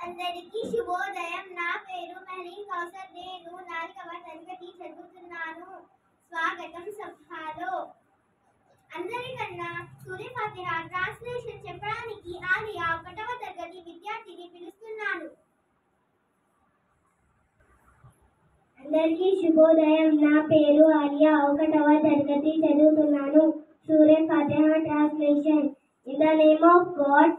అందరికీ శుభోదయం. నా పేరు మహరీన్ కౌసర్. నేను 4వ తరగతి చదువుతున్నాను. స్వాగతం సభలో. అందరికన్నా సూర్య ఫాతిహా ట్రాన్స్లేషన్ చెప్పడానికి ఆలియా 1వ తరగతి విద్యార్థిని పిలుస్తున్నాను. అందరికీ శుభోదయం. నా పేరు ఆలియా 1వ తరగతి చదువుతున్నాను. Surah Fatiha translation. In the name of God,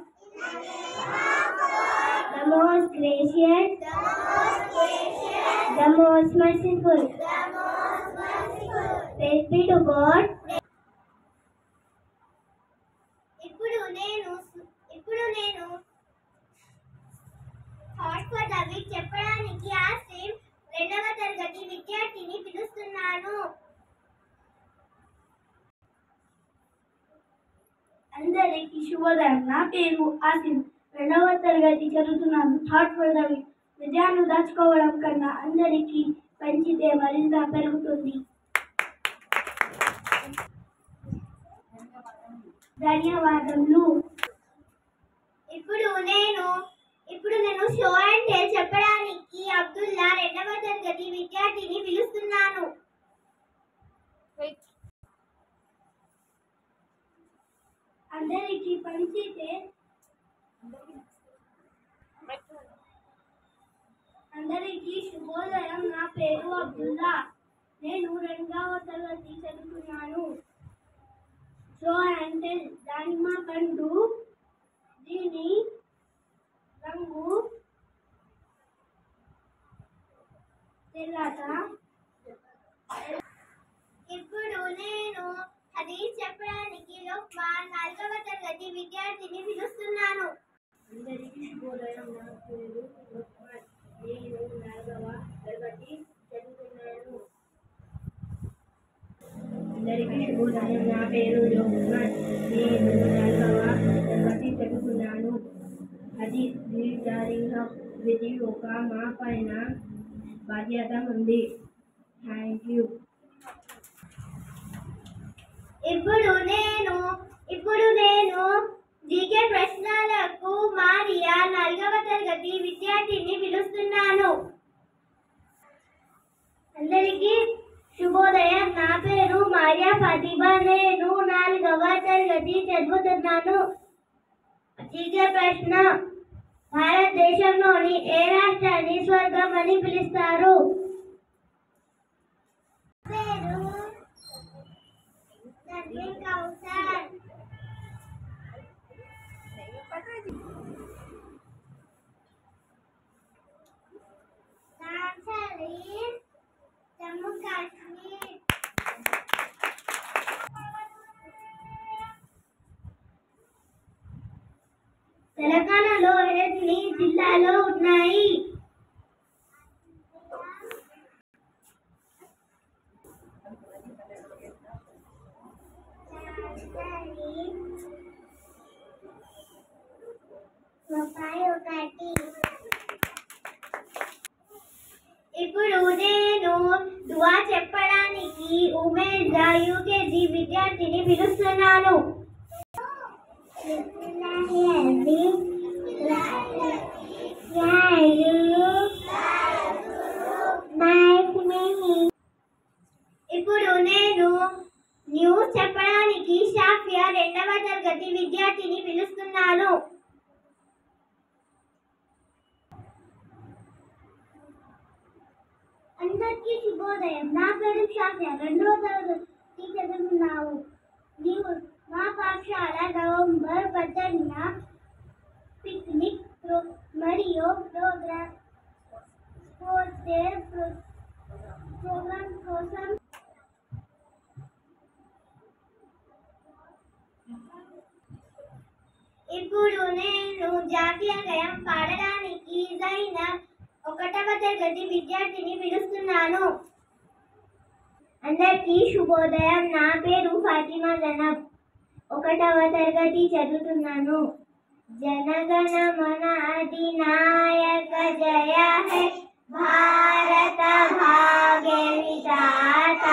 the most gracious, the most merciful. Praise be to God. ఇప్పుడు నేను థాట్ ఫర్ ద వీక్ చెప్పడానికి ఆసిమ్ 2వ తరగతి విద్యార్థిని పిలుస్తున్నాను. అందరికీ శుభోదయం. నా పేరు ఆసిమ్ 2వ తరగతి చదువుతున్నాను. Thought for the week. విద్యను దాచుకోవడం కన్నా అందరికీ పంచితే మరింత పెరుగుతుంది. ధన్యవాదములు. ఇప్పుడు నేను షో అండ్ టెల్ చెప్పడానికి అబ్దుల్లా 2వ తరగతి విద్యార్థిని పిలుస్తున్నాను. అందరికీ పంచితే అందరికీ శుభోదయం. నా పేరు అబ్దుల్లా. నేను 2వ తరగతి చదువుతున్నాను. Show and tell. దానిమ్మ పండు, దీని రంగు తెల్లట. ఇప్పుడు నేను హదీస్ చెప్పడానికి లోక్మాన్ 4వ తరగతి విద్యార్థిని పిలుస్తున్నాను. అందరికీ శుభోదయం. నా పేరు లోక్మాన్. నేను 4వ తరగతి చదువుతున్నాను. అందరికీ శుభోదయం. నా పేరు లోక్మాన్. నేను 4వ తరగతి చదువుతున్నాను. అది విధి ఒక మా పైన బాధ్యత ఉంది. Thank you. ఇప్పుడు నేను జీకే ప్రశ్నలకు మారియా 4వ తరగతి విద్యార్థిని పిలుస్తున్నాను. అందరికీ శుభోదయం. నా పేరు మారియా ఫాతిమా. నేను 4వ తరగతి చదువుతున్నాను. జీకే ప్రశ్న. భారతదేశంలోని ఏ రాష్ట్రాన్ని స్వర్గం అని పిలుస్తారు? జమ్మూ కాశ్మీర్. తెలంగాణలో ఎన్ని జిల్లాలు ఉన్నాయి? ఇప్పుడు నేను దువా చెప్పడానికి ఉమేష్ యూకేజీ విద్యార్థిని పిలుస్తున్నాను. ఇప్పుడు నేను న్యూస్ చెప్పడానికి షాఫియా 2వ తరగతి విద్యార్థిని పిలుస్తున్నాను. అందరికీ శుభోదయం. నా పేరు షాఫియా. 2వ తరగతి చదువుతున్నావు. మా పాఠశాల నవంబర్ 18న పిక్నిక్ మరియు ప్రోగ్రామ్ కోసం ఇప్పుడు నేను జాతీయ గేయం పాడడానికి జైనబ్ 1వ తరగతి విద్యార్థిని పిలుస్తున్నాను. అందరికీ శుభోదయం. నా పేరు ఫాతిమా జనబ్. 1వ తరగతి చదువుతున్నాను. జనగణ మన అధినాయక జయ హై భారత భాగ్య విధాత